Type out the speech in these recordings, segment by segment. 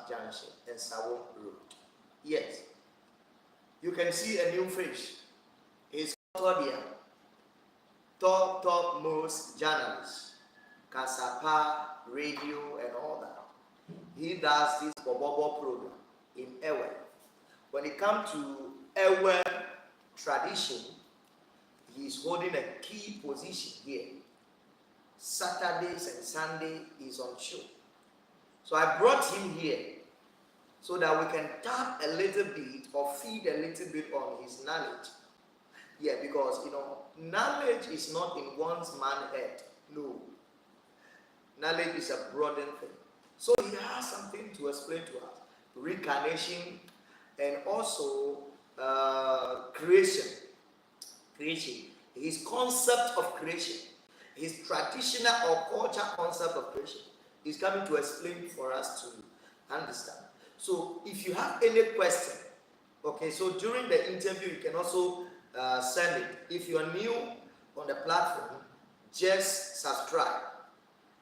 Junction and Sawon Road. Yes. You can see a new fish. He's Todia, topmost journalist, Kasapa, radio, and all that. He does this Bobobo program in Ewe. When it comes to Ewe tradition, he's holding a key position here. Saturdays and Sunday is on show. So I brought him here so that we can tap a little bit or feed a little bit on his knowledge. Yeah, because knowledge is not in one's man head. No. Knowledge is a broader thing. So he has something to explain to us. Reincarnation and also creation. His concept of creation. His traditional or culture concept of creation. He's coming to explain for us to understand. So if you have any question, okay, so during the interview you can also send it. If you are new on the platform, just subscribe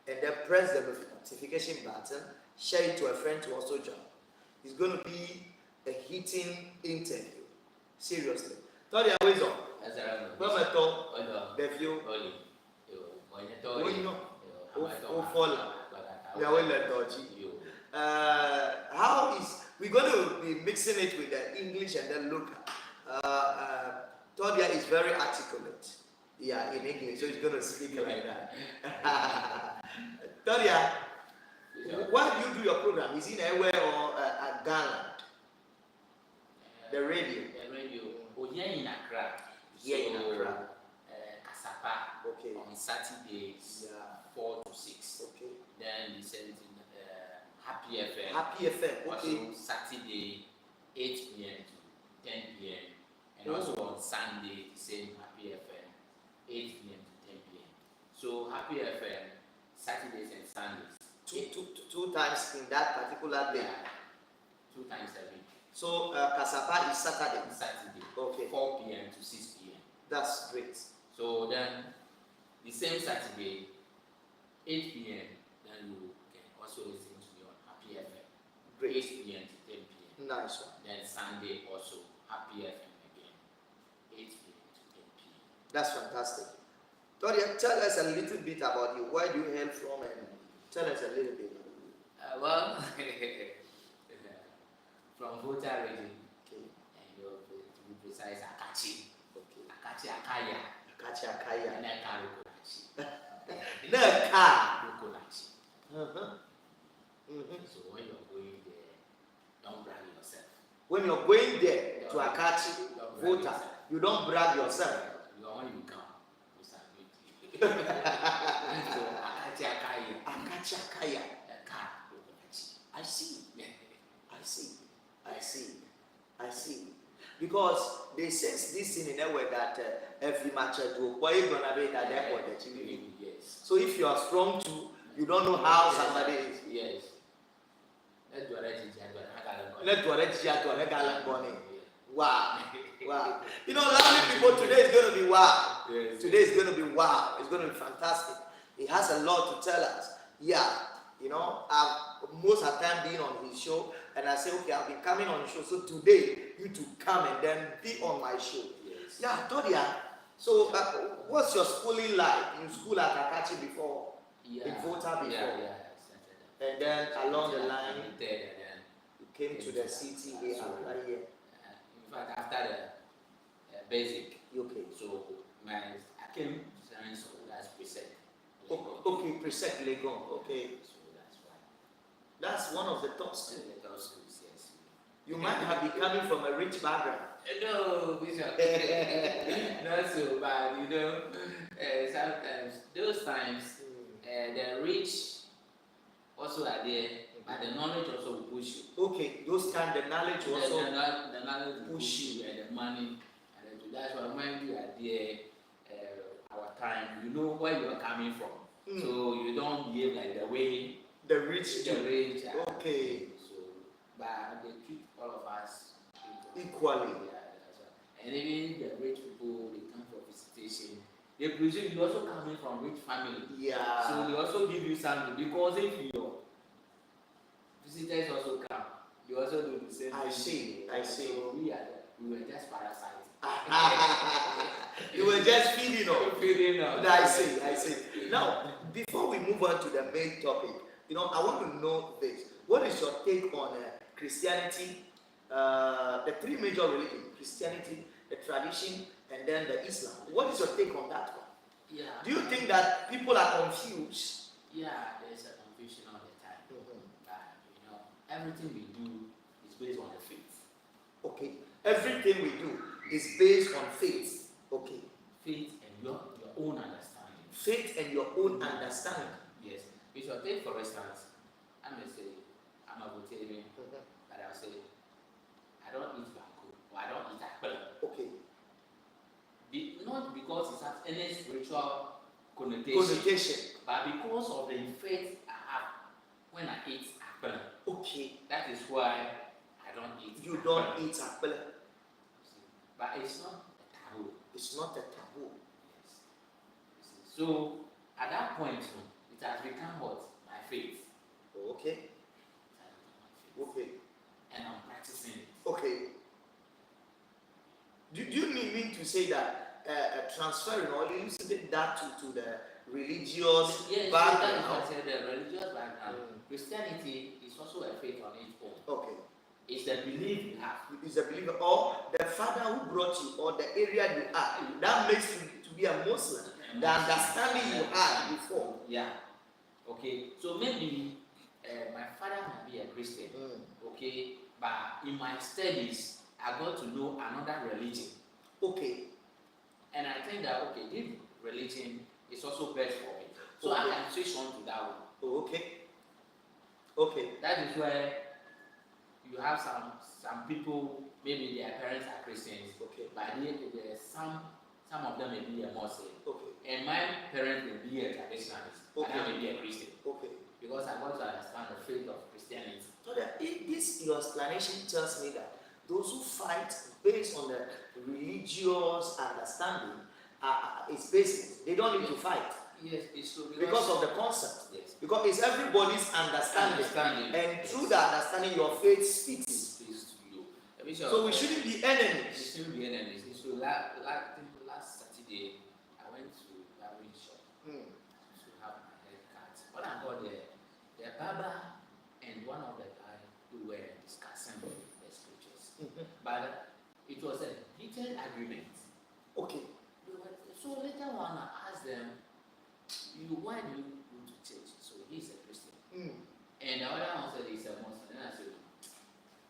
and then press the notification button, share it to a friend to also join. It's going to be a hitting interview. Seriously. Tell you always on. How is we're going to be mixing it with the English and then local. Todia is very articulate. Yeah, in English, so he's going to speak like that. Todia, where do you do your program? Is it anywhere or at Ghana? The radio. The radio. Here in Accra. Here in Accra. Kasapa. Okay. On Saturdays, 4 to 6. Okay. Then we send in Happy FM. Happy FM. Okay. Also Saturday, 8 p.m. to 10 p.m. And also on Sunday, the same Happy FM, 8 p.m. to 10 p.m. So Happy FM, Saturdays and Sundays. Two times in that particular day. Yeah. 2 times a week. So Kasapa is Saturday. Saturday. Okay. 4 p.m. to 6 p.m. That's great. So then, the same Saturday, 8 p.m. Then you can also listen to me on Happy FM. Great. 8 p.m. to 10 p.m. Nice one. Then Sunday also Happy FM again, 8 p.m. to 10 p.m. That's fantastic. Todia, tell us a little bit about you. Where do you hail from? And tell us a little bit. Well, from Volta region, Okay. and to be precise, Akachi. Okay. Akachi Akaya. Akachi Akaya. Neka Rukulachi. Neka. Rukulachi. So when you're going there, don't brag yourself. When you're going there to Akachi, Volta, you don't brag yourself. When you come, you submit. So Akachi Akaya. Akachi Akaya. Neka Rukulachi. I see. I see. Because they sense this thing in a way that every match do, why you gonna be at the airport that you live? Yes. So if you are strong too, you don't know how somebody is. Yes. Wow. You know, lovely people, today is going to be wow. Yes. Today is going to be wow. It's going to be fantastic. He has a lot to tell us. Yeah. You know, I've most of the time been on his show, and I say, okay, I'll be coming on the show. So today, you to come and then be on my show. Yes. Yeah, Todia. So, what's your schooling like? You school at Akachi before? Yeah. In Volta before? Yeah. And then along the line, and then you came to the city here. In fact, after the basic, Okay. so I came to science, so that's preset. Okay, preset Legon. Okay. So that's why. That's one of the top schools. The top schools, yes. You might have been coming from a rich background. No, Bishop. Not so bad, you know. Sometimes, those times, the rich also are there, but the knowledge also will push you. Okay, those times the knowledge also the knowledge will push you, and the money. And that's why when we are there, our time, you know where you are coming from. So you don't behave like the way the rich do. Okay. So, but they treat all of us equally. Yeah, and even the rich people, they come for visitation. They presume you also coming from rich family. Yeah. So they also give you something, because if your visitors also come, You also do the same I thing. see. So we were just parasites. You were just feeding on. Feeding on. I see. Now, before we move on to the main topic, I want to know this. What is your take on Christianity, the three major religions, Christianity, the tradition, and then the Islam? What is your take on that one? Yeah. Do you think that people are confused? Yeah, there's a confusion all the time. Everything we do is based on the faith. Okay. Everything we do is based on faith. Okay. Faith and your own understanding. Faith and your own understanding. Yes. We shall take, for instance, I may say, I'm a vegetarian, but I'll say, I don't eat bako, or I don't eat apple. Okay. Not because it has any spiritual connotation, but because of the faith I have when I eat apple. Okay. That is why I don't eat. You don't eat apple. But it's not a taboo. It's not a taboo. Yes. So at that point, it has become what? My faith. Okay. Okay. And I'm practicing it. Okay. Do you mean to say that transferring or using that to the religious background? Yes, I said the religious background. Christianity is also a faith on its own. Okay. It's the belief you have. It's the belief, or the father who brought you, or the area you are. That makes you to be a Muslim. The understanding you had before. Yeah. Okay. So maybe my father might be a Christian. Okay. But in my studies, I got to know another religion. Okay. And I think that this religion is also best for me. So I can switch on to that one. Oh, okay. Okay. That is where you have some people, maybe their parents are Christians. Okay. But some of them may be a Muslim. Okay. And my parents may be a traditionalist. Okay. And I may be a Christian. Okay. Because I want to understand the faith of Christianity. So that your explanation tells me that those who fight based on the religious understanding is baseless. They don't need to fight. Yes, it's true. Because of the concept. Yes. Because it's everybody's understanding. And through the understanding, your faith speaks. To you. So we shouldn't be enemies. We shouldn't be enemies. So last Saturday, I went to barber shop to have my hair cut. When I got there, the barber and one of the guys who were discussing the scriptures. But it was a heated agreement. Okay. So later on, I asked them, why do you go to church? So he's a Christian. And the other one said he's a Muslim. And I said,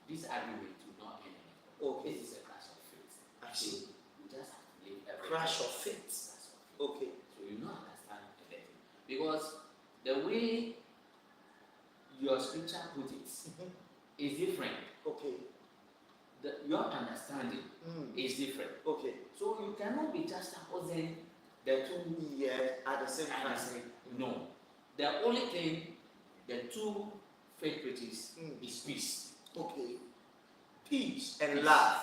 this argument will not end. Okay. This is a clash of faith. Actually, you just have to live everything. Clash of faith. Okay. So you don't understand everything. Because the way your scripture put it is different. Okay. Your understanding is different. Okay. So you cannot be just opposing the two. Yeah, at the same time. No. The only thing the two faith preaches is peace. Okay. Peace and love.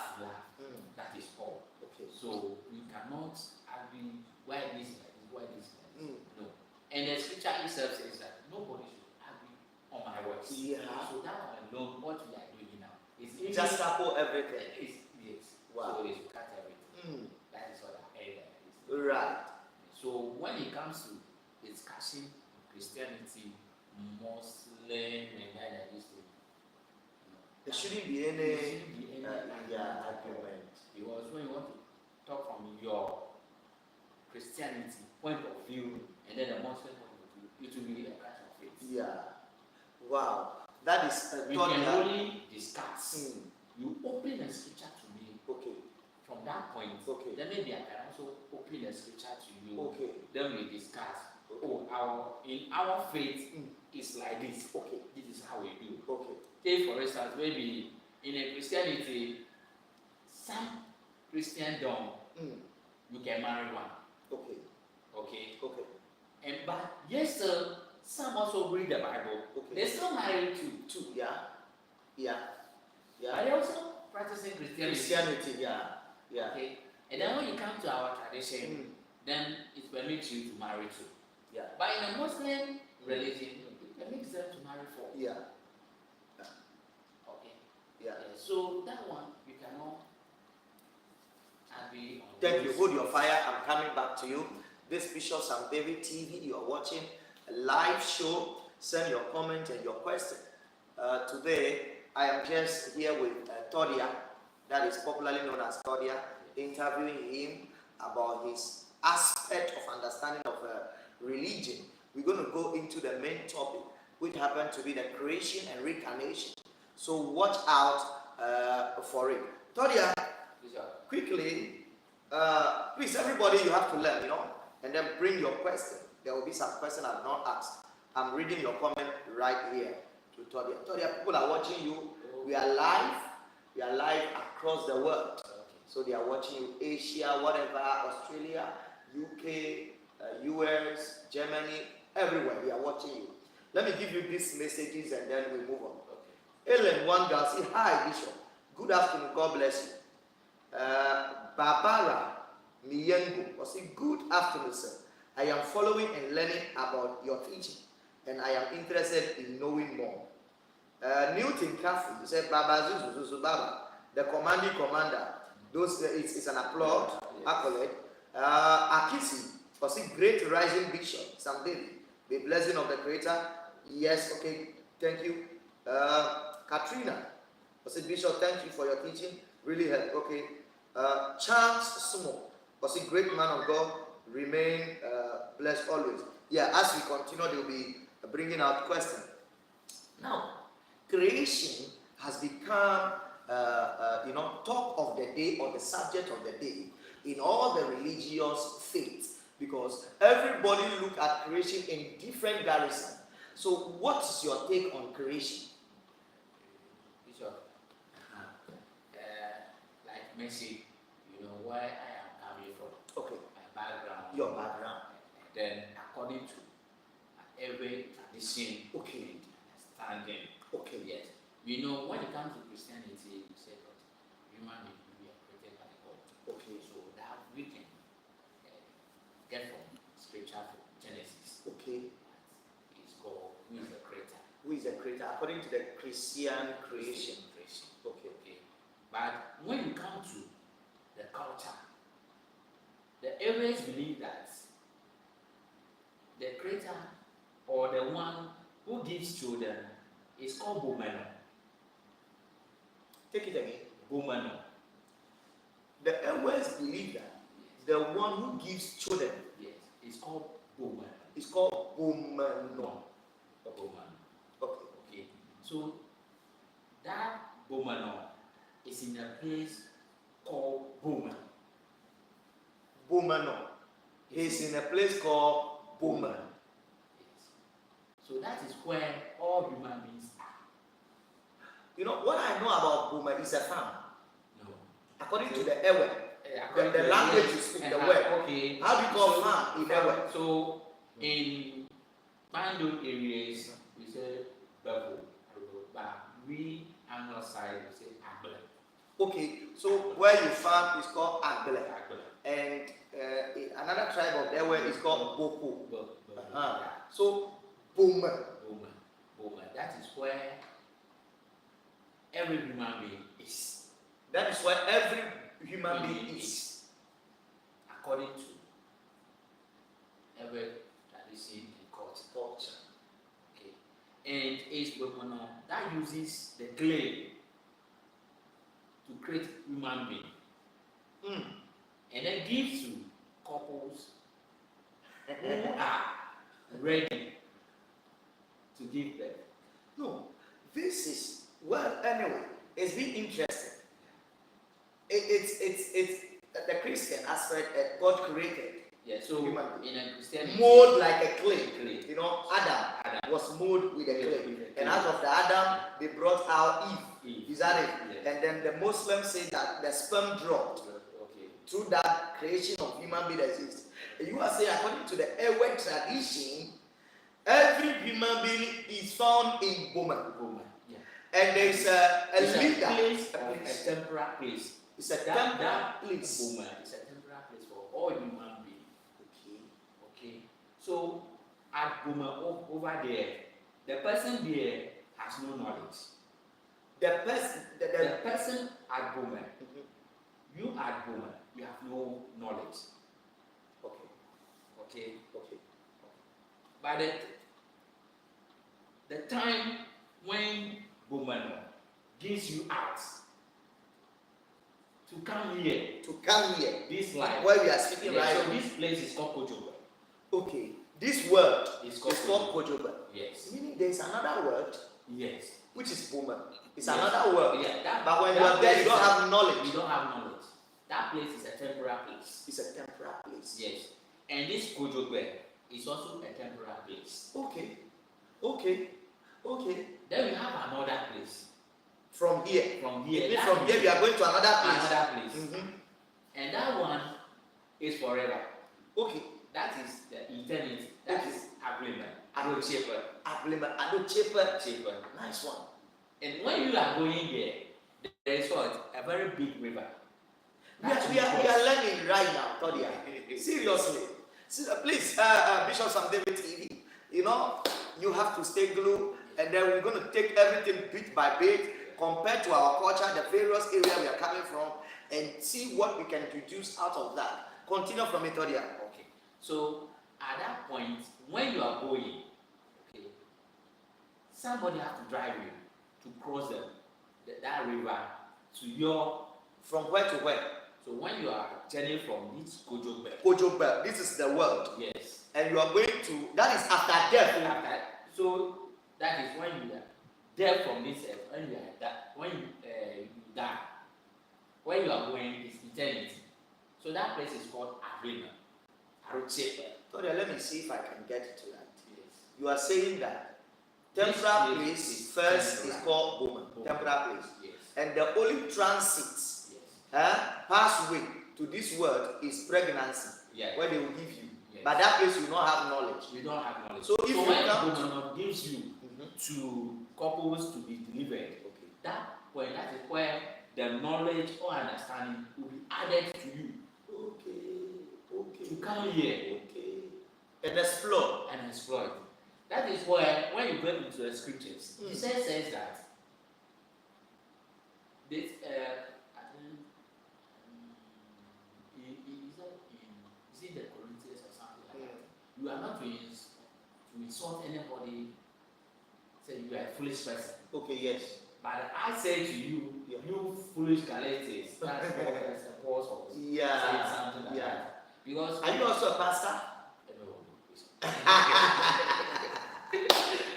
That is all. Okay. So you cannot argue why this is like this, why this is like this. No. And the scripture itself says that nobody should argue on my words. Yeah. So that one alone, what we are doing now is just tackle everything. Yes. Wow. So they should cut everything. That is what I heard. Right. So when it comes to discussing Christianity, Muslim, and that is there shouldn't be any argument. Because when you want to talk from your Christianity point of view and then the Muslim point of view, it will be a clash of faith. Yeah. Wow. That is we can only discuss. You open a scripture to me. Okay. From that point, then maybe I can also open a scripture to you. Okay. Then we discuss. In our faith is like this. Okay. This is how we do. Okay. Take for instance, maybe in a Christianity, some Christendom, you can marry one. Okay. Okay. Okay. And but yes, sir, some also read the Bible. Okay. They still marry two. Yeah. Yeah. Yeah. But they also practicing Christianity. Yeah. Yeah. Okay. And then when you come to our tradition, then it permits you to marry two. Yeah. But in a Muslim religion, it permits them to marry four. Yeah. Okay. So that one we cannot agree on. Thank you. Hold your fire. I'm coming back to you. This Bishop Sambaby TV, you are watching a live show. Send your comment and your question. Today, I am just here with Todia, that is popularly known as Todia, interviewing him about his aspect of understanding of religion. We're going to go into the main topic, which happened to be the creation and reincarnation. So watch out for it. Todia, quickly, please, everybody, you have to learn, and then bring your question. There will be some question I've not asked. I'm reading your comment right here to Todia. Todia, people are watching you. We are live. We are live across the world. So they are watching you, Asia, whatever, Australia, UK, US, Germany, everywhere. They are watching you. Let me give you these messages and then we move on. Ellen Wanga, say hi, Bishop. Good afternoon. God bless you. Barbara Miyengo, say good afternoon, sir. I am following and learning about your teaching, and I am interested in knowing more. Newton Caffrey said, Baba Zuzu Baba, the commanding commander. Those it's an applaud, accolade. Akisi, was a great rising bishop, Sambaby, the blessing of the Creator. Yes, okay, thank you. Katrina, was a bishop, thank you for your teaching, really helped. Okay. Charles Sumo, was a great man of God, remain blessed always. Yeah, as we continue, they will be bringing out questions. Now, creation has become talk of the day or the subject of the day in all the religious faiths, because everybody look at creation in different garrison. So what is your take on creation? Bishop, like Messi, where I am coming from. Okay. My background. Your background. Then according to every tradition, okay, understanding. Okay. Yes. When it comes to Christianity, we say that human beings are created by God. Okay. So that we can get from scripture from Genesis. Okay. It's called who is the creator. Who is the creator? According to the Christian creation. Okay. Okay. But when you come to the culture, the areas believe that the creator or the one who gives children is called Bumeno. Take it again. Bumeno. The Elders believe that the one who gives children, yes, is called Bumeno. It's called Bumeno. Bumeno. Okay. So that Bumeno is in a place called Buma. Bumeno. He's in a place called Buma. Yes. So that is where all human beings are. What I know about Buma is a farm. No. According to the Ewe, the language you speak, the word. Okay. How do you call farm in Ewe? So in Bandu areas, we say Babu, but we on our side we say Agbele. Okay, so where you farm is called Agbele. And another tribe of Ewe is called Boko. So Buma. That is where every human being is. That is where every human being is. According to every tradition and culture. Okay. And it's Bomono that uses the clay to create human being. And then gives to couples who are ready to give birth. No, this is, anyway, it's been interesting. It's the Christian aspect that God created. Yeah, so in a Christian mold like a clay. Adam was molded with a clay. And out of the Adam, they brought out Eve. Is that it? Yes. And then the Muslims say that the sperm dropped. Through that creation of human being that exists. You are saying, according to the Ewe tradition, every human being is found in Boma. Yeah. And there is a leader. A temporal place. It's a temporal place. Boma is a temporal place for all human beings. Okay. So at Boma over there, the person there has no knowledge. The person at Boomer, you at Boomer, you have no knowledge. Okay. By the time when Boomer gives you out to come here, this life where we are speaking right so now. this place is called Kojoba. Okay, this word is called Kojoba. Yes. Meaning there is another word. Yes. Which is Boomer. It's Yes. another word. Yeah, but when you are there, you don't have knowledge. You don't have knowledge. That place is a temporary place. It's a temporary place. Yes. And this Kojoba is also a temporary place. Okay. Then we have another place. From here. From here we are going to another place. And that one is forever. Okay. That is the eternity. That is agreement. Cheaper. Nice one. And when you are going there is what? A very big river. We are learning right now, Todia. Seriously. Please, Bishop Sam David TV, you have to stay glued, and then we're going to take everything bit by bit, compared to our culture, the various areas we are coming from, and see what we can deduce out of that. Continue from it, Todia. Okay. So, at that point, when you are going, okay, somebody has to drive you to cross that river to your... From where to where? So when you are journeying from this Kojoba, this is the world. Yes. And you are going to, that is after death. So that is when you are dead from this earth. When you die, when you are going is eternity. So that place is called Arena. Today, let me see if I can get to that. Yes. You are saying that temporal place first is called Boma. Temporal place. Yes. And the only transit, pathway to this world is pregnancy, where they will give you. Yes. But that place you will not have knowledge. You don't have knowledge. So if when Boma gives you to couples to be delivered, that is where the knowledge or understanding will be added to you. To come here. And explore. That is where, when you go into the scriptures, it says that this is it the Corinthians or something like that? You are not to insult anybody, say you are a foolish person. Okay, yes. But I say to you, you foolish Galatians, that's what the apostle saying something like that. Because are you also a pastor? No.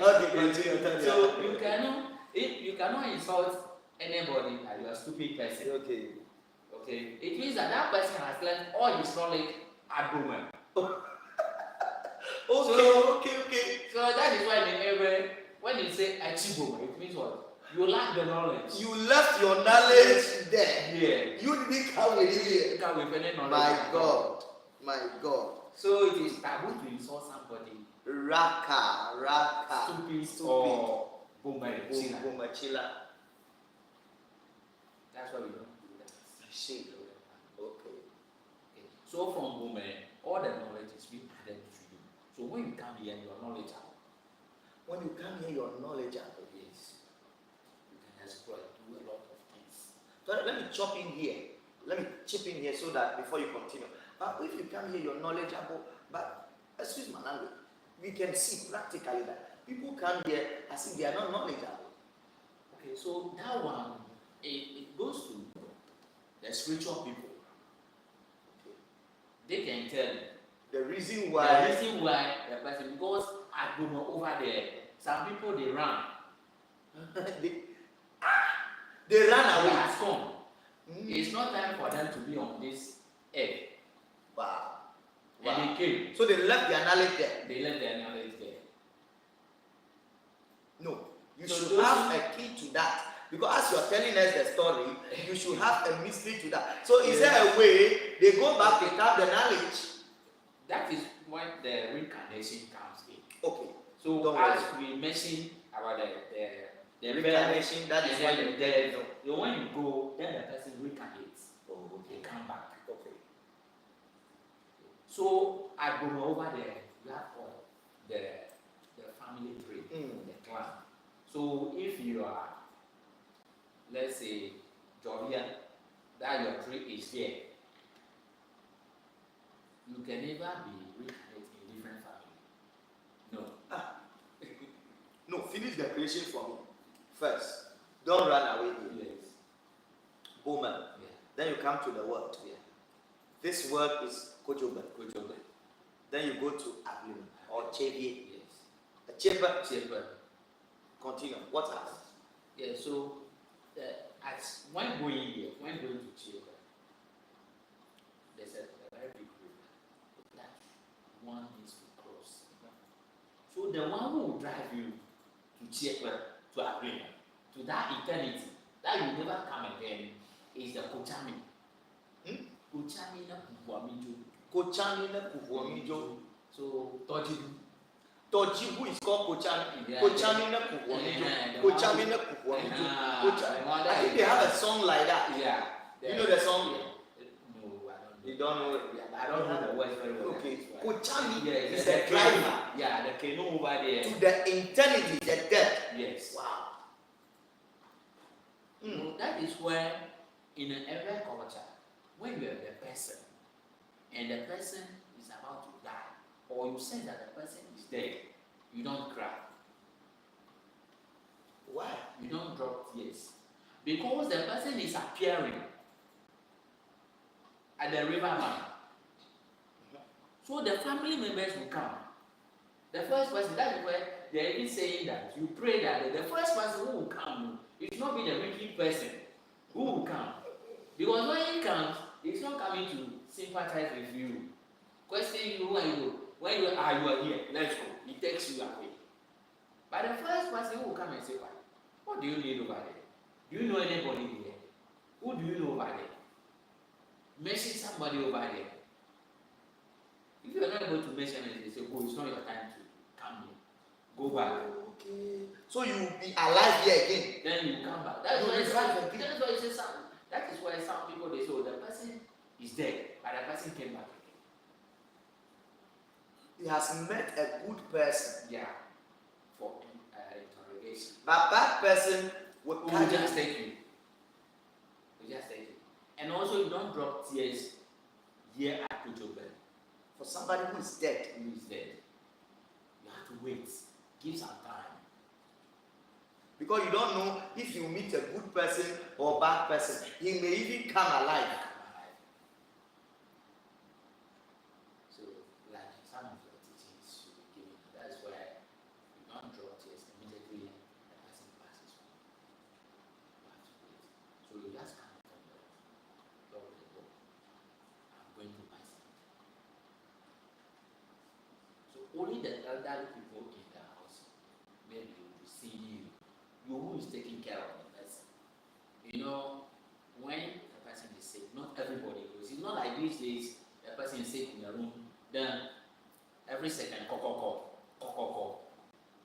Okay, continue. So you cannot insult anybody that you are a stupid person. Okay. It means that person has learned all his knowledge at Boomer. Okay. So that is why when you say Achiboma, it means what? You lack the knowledge. You left your knowledge there. Yeah. You didn't come with it here. You come with any knowledge. My God. So it is taboo to insult somebody. Raka. Stupid. Or Bomachila. That's why we don't do that. I see. Okay. So from Boomer, all the knowledge is being added to you. So when you come here, you are knowledgeable. When you come here, you are knowledgeable. Yes. You can explore, do a lot of things. So let me chop in here. Let me chip in here so that before you continue. If you come here, you're knowledgeable. But excuse my language, we can see practically that people come here as if they are not knowledgeable. Okay, so that one, it goes to the spiritual people. Okay. They can tell the reason why the person, because at Boomer over there, some people they run. they ran away. They has come. It's not time for them to be on this earth. Wow. And they came. So they left their knowledge there. No. You should have a key to that. Because as you are telling us the story, you should have a mystery to that. So is there a way they go back, they have the knowledge? That is when the reincarnation comes in. Okay. So as we mentioned about the reincarnation, that is why you dead. When you go, then the person reincarnates. They come back. Okay. So I go over there, you have all the family tree, the clan. So if you are, let's say, jovial, that your tree is here, you can never be reincarnated in different family. No. No, finish the creation for me first. Don't run away here. Yes. Woman. Yeah. Then you come to the word. Yeah. This word is kojoba. Kojoba. Then you go to ablim or chebi. Yes. A chamber. Chamber. Continue. What else? Yeah. So, when going here, when going to chamber, there's a very big river that one needs to cross. So the one who will drive you to chamber, to ablim, to that eternity, that you never come again, is the kochami. Kochami na kuhuamijo. Kochami na kuhuamijo. So tojibu. Tojibu is called kochami. Yeah, Kochami na kuhuamijo. Kochami na kuhuamijo. I think they have a song like that. Yeah. You know the song? Yeah. No, I don't know. You don't know it? Yeah, I don't know the words very well. Okay. Kochami is the the driver. Yeah, the canoe over there. To the eternity, the death. Yes. Wow. So that is where, in every culture, when you have the person, and the person is about to die, or you sense that the person is dead, you don't cry. Why? You don't drop tears. Because the person is appearing at the river bank. So the family members will come. The first person, that is where they're even saying that you pray that the first person who will come, it should not be the wicked person who will come. Because when he comes, he's not coming to sympathize with you. Question you, who are you? When you are here, let's go. He takes you away. But the first person who will come and say, what do you need over there? Do you know anybody here? Who do you know over there? Mention somebody over there. If you are not able to mention it, they say, oh, it's not your time to come here. Go back. Okay. So you will be alive here again. Then you come back. That is why it says that is why some people they say, oh, the person is dead, but the person came back again. He has met a good person. Yeah. For interrogation. But that person will just take you. We just take you. And also you don't drop tears here at Kujobe. For somebody who is dead. Who is dead. You have to wait. Give some time. Because you don't know if you meet a good person or a bad person. He may even come alive. So, like some of the teachings should be given. That's why you don't draw tears immediately the person passes on. You have to wait. So you just come from the door of the door. I'm going to buy something. So only the elderly people in the house maybe will be seeing you. You who is taking care of the person. You know, when the person is sick, not everybody goes. It's not like these days, the person is sick in the room, then every second, call.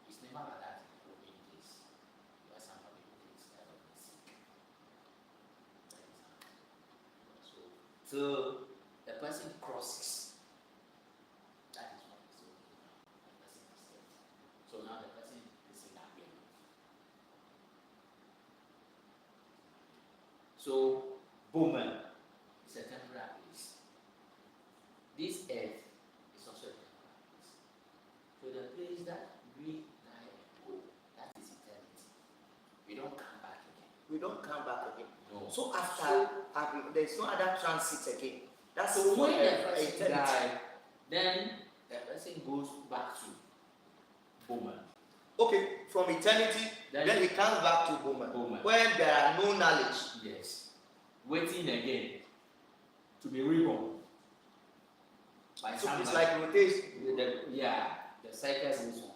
It's never like that in the olden days. You have somebody who is sick. So the person crosses. That is what is okay now. The person is dead. So now the person is in that way. So, Bowman is a temporary place. This earth is also a temporary place. So the place that we die and go, that is eternity. We don't come back again. We don't come back again. No. So after there is no other transit again. That's so when the person eternity. dies, then the person goes back to Bowman. Okay, from eternity, then he comes back to Bowman. When there are no knowledge. Yes. Waiting again to be reborn. By so somebody. It's like rotation. The cycle goes on.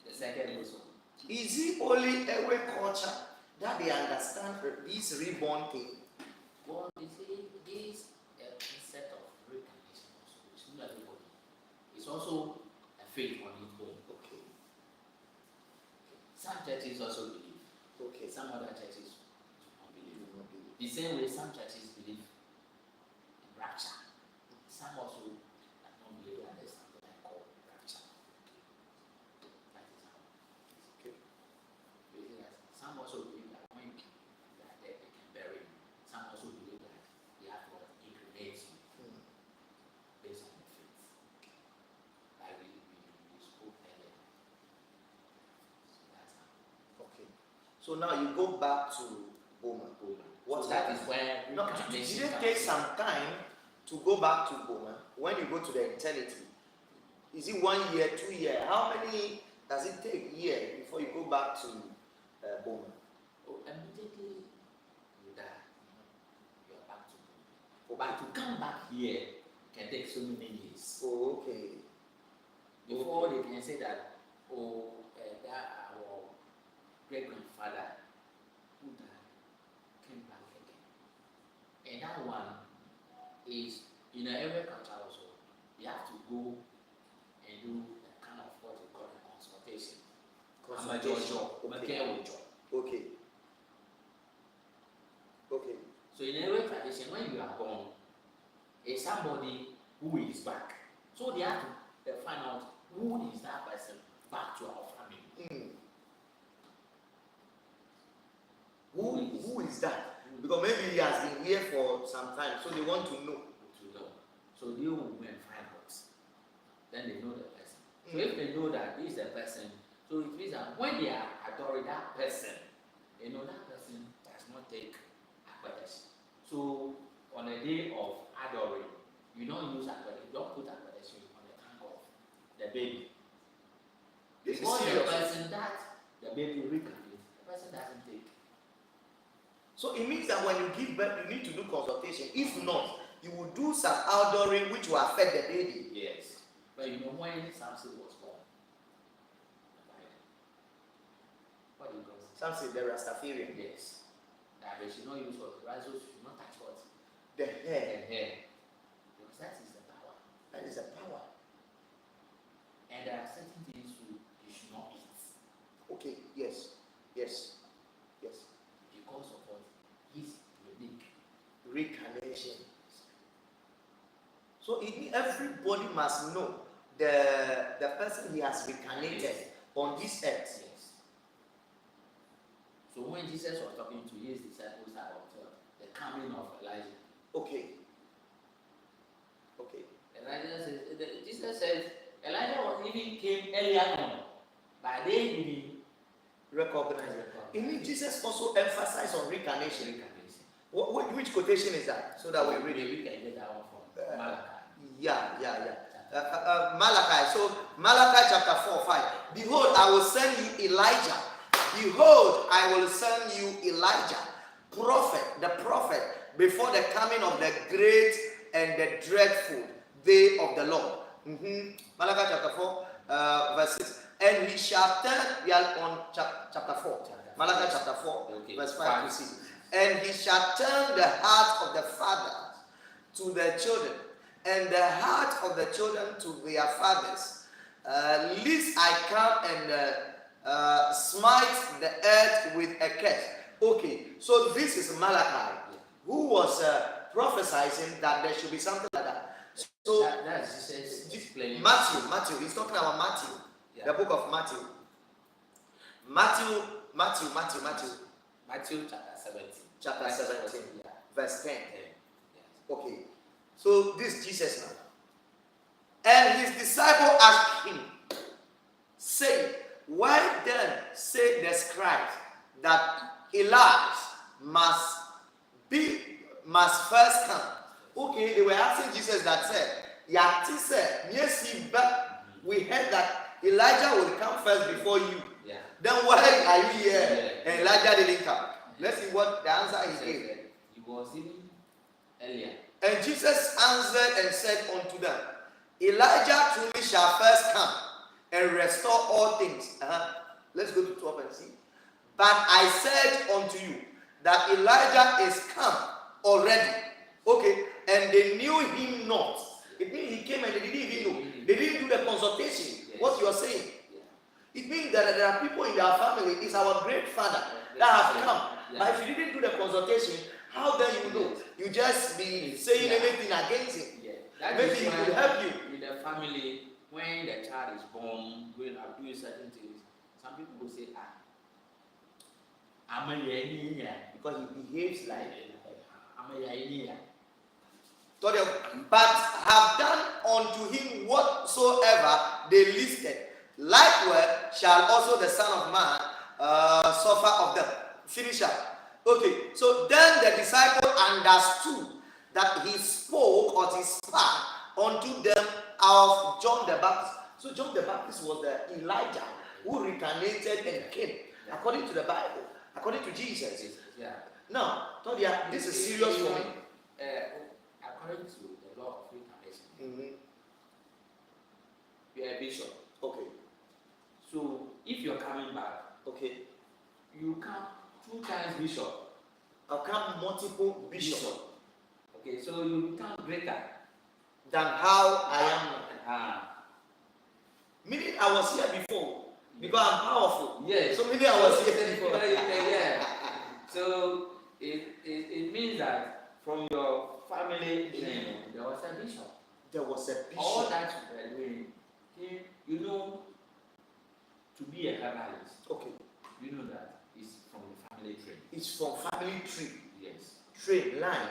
The cycle goes on. Is it only every culture that they understand this reborn thing? Well, you see, this concept of Recrnation also, it's not everybody. It's also a faith on its own. Okay. Some churches also believe. Okay. Some other churches don't believe. The same way some churches believe in rapture. Some also don't believe that there's something like called rapture. That is how it is. Okay. Some also believe that when you are dead, they So now you go back to Bowman. What so that is where did it take some time to go back to Bowman when you go to the eternity? Is it 1 year, 2 years? How many does it take years before you go back to Bowman? Immediately you die, you are back to Bowman. But to come back here can take so many years. Oh, okay. Before they can say that, that our great grandfather who died came back again. And that one is in every culture also. You have to go and do a kind of what we call a consultation. Okay. Okay. So in every tradition, when you are born, it's somebody who is back. So they have to find out who is that person back to our family. Who is that? Because maybe he has been here for some time, so they want to know. So they will go and find out. Then they know the person. So if they know that this is the person, so it means that when they are adoring that person, they know that person does not take akwadesh. So on the day of adoring, you don't use akwadesh. You don't put akwadesh on the tank of the baby. Because the person that the baby reincarnates, the person doesn't take. So it means that when you give birth, you need to do consultation. If not, you will do some adoring which will affect the baby. Yes. But you know when Samson was born? What do you call it? Samson, the Rastafarian. Yes. That they should not use what? Right? So should not touch what? The hair. The hair. Because that is the power. That is the power. And there are certain things you should not eat. Okay, yes. Yes. Yes. Because of what? His unique Recrnation. So everybody must know the person he has reincarnated on this earth. Yes. So when Jesus was talking to his disciples about the coming of Elijah. Okay. Jesus said Elijah even came earlier on, but they didn't recognize it. You mean Jesus also emphasized on reincarnation? Which quotation is that? So that we read it. We can get that one from Malachi. Malachi. So Malachi chapter 4:5. Behold, I will send you Elijah. Behold, I will send you Elijah, the prophet, before the coming of the great and the dreadful day of the Lord. Malachi chapter 4, verse 6. And he shall turn, we are on chapter 4. Malachi chapter 4, verse 5 to 6. And he shall turn the heart of the fathers to their children, and the heart of the children to their fathers, lest I come and smite the earth with a curse. Okay, so this is Malachi, who was prophesying that there should be something like that. So that's Matthew, he's talking about Matthew, the book of Matthew. Matthew chapter 17, verse 10. Okay, so this Jesus now. And his disciple asked him, saying, why then say the scribes that Elijah must first come? Okay, they were asking Jesus that said, Yati said, yes, but we heard that Elijah will come first before you. Yeah. Then why are you here? And Elijah didn't come. Let's see what the answer he gave. He was even earlier. And Jesus answered and said unto them, Elijah truly shall first come and restore all things. Let's go to 12 and see. But I said unto you that Elijah is come already. Okay, and they knew him not. It means he came and they didn't even know. They didn't do the consultation. Yes. What you are saying. It means that there are people in our family, it's our great father that have come. But if you didn't do the consultation, how then you know? You just be saying anything against him. Maybe he could help you. In the family, when the child is born, going out doing certain things, some people will say, I'm a because he behaves like I'm a but have done unto him whatsoever they listed. Likewise shall also the Son of Man suffer of them. Finish up. Okay, so then the disciple understood that he spoke or he spake unto them of John the Baptist. So John the Baptist was the Elijah who reincarnated and came, according to the Bible, according to Jesus. Yeah. Now, Todia, this is serious for me. According to the law of reincarnation, you are a bishop. Okay. So if you're coming back, Okay. you come 2 times bishop. I'll come multiple bishop. Okay, so you become greater than how I am now. Meaning I was here before because I'm powerful. Yes. So meaning I was here before. Yeah. So it means that from your family there was a bishop. There was a bishop. All that you were doing, you know, to be a herbalist. Okay. You know that it's from the family tree. It's from family tree. Yes. Tree, line.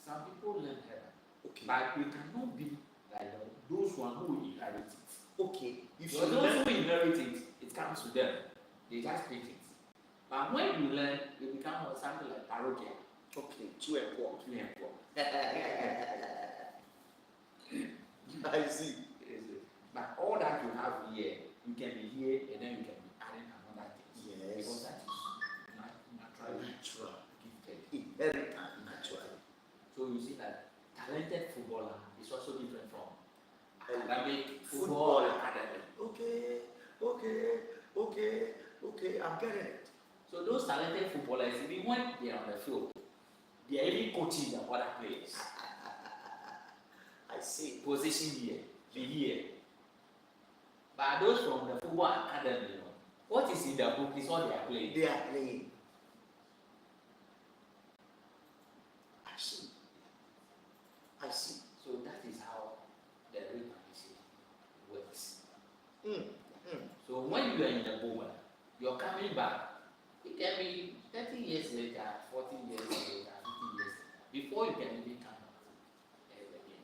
Some people learn herbal. Okay. But we cannot be like those who inherit it. Okay. If because those who inherit it, it comes to them. They just take it. But when you learn, you become something like parochial. Okay. 2 and 4. 2 and 4. I see. But all that you have here, you can be here and then you can be adding another thing. Yes. Because that is natural. Gifted. Very natural. So you see that talented footballer is also different from academic football academy. Okay, I'm getting it. So those talented footballers, even when they are on the field, they are even coaching the other players. I see. Position here, be here. But those from the football academy, what is in the book is what they are playing. They are playing. I see. So that is how the reincarnation works. So when you are in the moment, you're coming back. It can be 30 years later, 40 years later, 50 years later, before you can even come back again.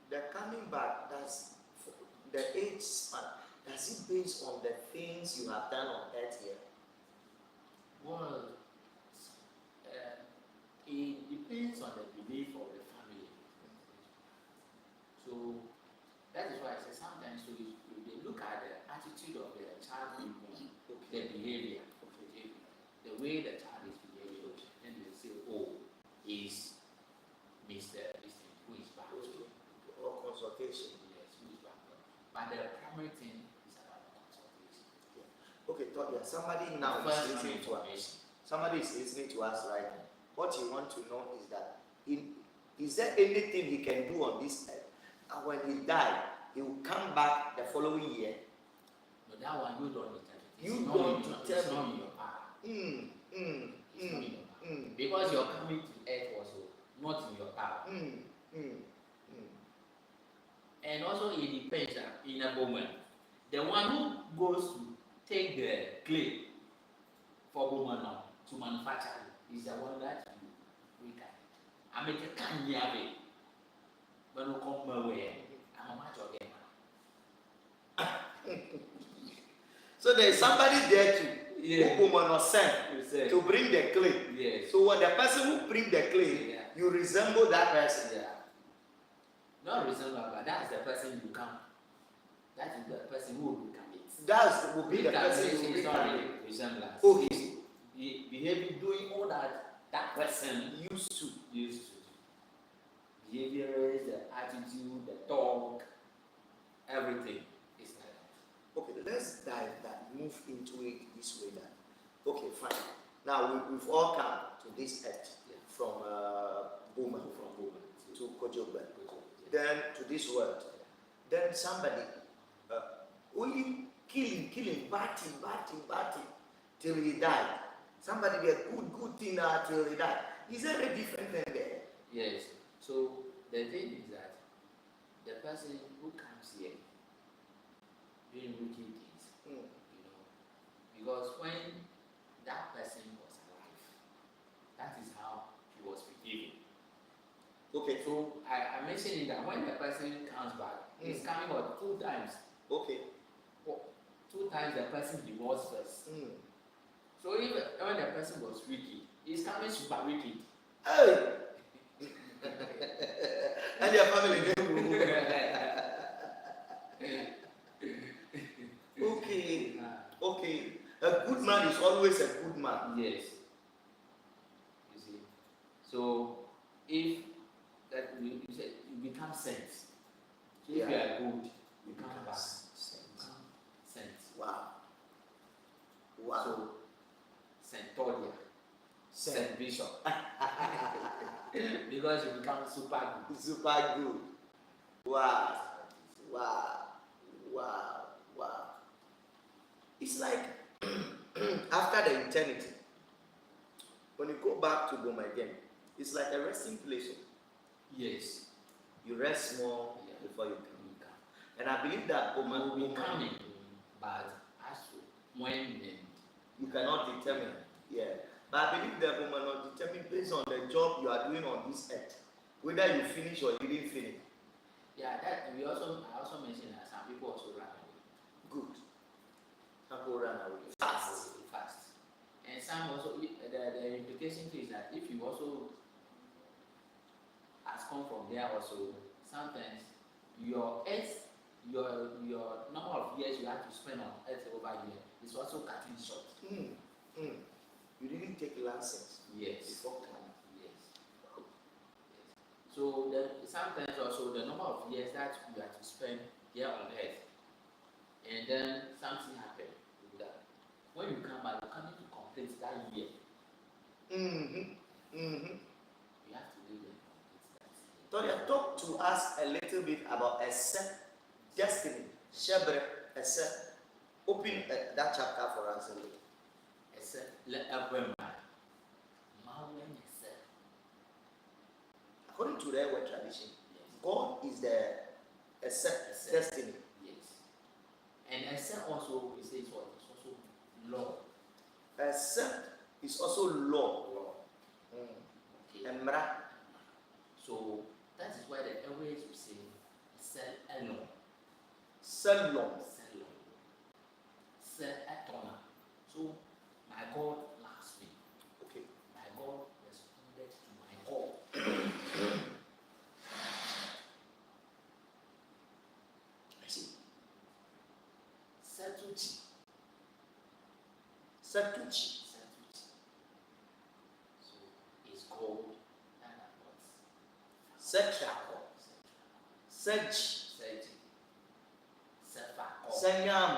The coming back, that's the age span. Does it based on the things you have done on earth here? Well, it depends on the belief of the family. So that is why I say sometimes so if they look at the attitude of the child being born, the behavior, the way the child is behaving, and they say, oh, is Mr. who is back to or consultation. Yes, who is back to. But the primary thing is about the consultation. Okay, Todia, somebody now is listening to us. Somebody is listening to us right now. What you want to know is that is there anything he can do on this earth? And when he died, he will come back the following year. No, that one you don't tell me. You don't tell me. Your power. Because your coming to earth also not in your power. And also it depends in a moment. The one who goes to take the clay for woman to manufacture it is the one that we can. I make a can have it. But no come my way. I'm a match again. So there is somebody there who woman was sent to bring the clay. Yes. So when the person who bring the clay, you resemble that person. Yeah. Not resemble, but that's the person you come. That is the person who will become it. That will be the person who will become it. Resemblance. Okay. Behaving, doing all that person used to. Behavior, the attitude, the talk, everything is like that. Okay, let's dive that, move into it this way then. Okay, fine. Now we've all come to this earth from Boma to Kojoba, then to this world. Then somebody only killing, batting till he died. Somebody did a good thing till he died. Is there a different thing there? Yes. So the thing is that the person who comes here doing wicked things, because when that person was alive, that is how he was behaving. Okay. So I mentioned that when the person comes back, he's coming out 2 times. Okay. Well, 2 times the person divorced first. So if when the person was wicked, he's coming super wicked. Hey! And your family name. Okay. Okay. A good man is always a good man. Yes. You see. So if that you said you become saints. So if you are good, you become bad. Saints. Wow. Wow. So Saint Todia. Saint Bishop. Because you become super good. Super good. Wow. Wow. Wow. Wow. It's like after the eternity, when you go back to Goma again, it's like a resting place. Yes. You rest more before you come. And I believe that Goma will be coming, but as when you cannot determine. Yeah. But I believe that woman not determined based on the job you are doing on this earth, whether you finish or you didn't finish. Yeah, that I also mentioned that some people also run away. Good. Some people run away Fast. And some also the implication is that if you also has come from there also, sometimes your number of years you have to spend on earth over here is also cutting short. You didn't take license. Yes. Before time. Yes. So sometimes also the number of years that you have to spend here on earth, and then something happened with that. When you come back, you come to complete that year. You have to live and complete that year. Tonya, talk to us a little bit about destiny. Shebre, open that chapter for us a little. According to their word tradition, yes. God is the destiny. Yes. And accept also, we say it's also law. Accept is also law. Okay. Emra. So that is why the average we say sell alone. Sell law. Sell atona. So my God loves me. Okay. My God responded to my call. I see. Satuchi. So it's called Setrako. Senyam.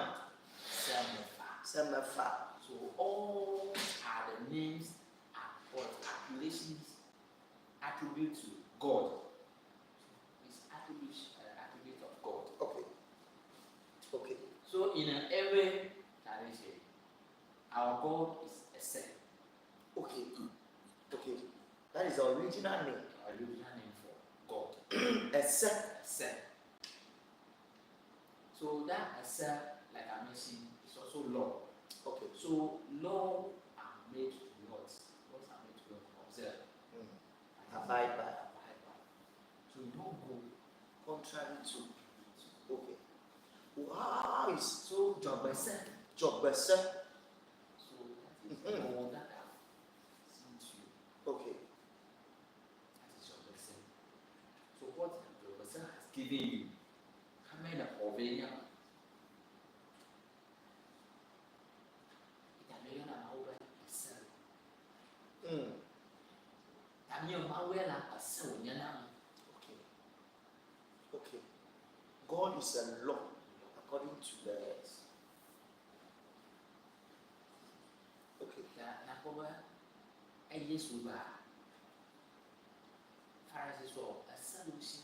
Semefa. So all are the names or appellations attribute to God. It's attribute of God. Okay. So in every tradition, our God is a self. Okay. That is the original name. Our original name for God. A self. So that self, like I mentioned, is also law. Okay. So law are made to laws. Laws are made to observe. Abide by. So you don't go contrary to. Okay. Wow, it's so jobbese. So that is all that I've seen to you. Okay. That is jobbese. So what jobbese has given you? How many of it? Okay. God is a law according to the. Okay. Pharisees were a solution.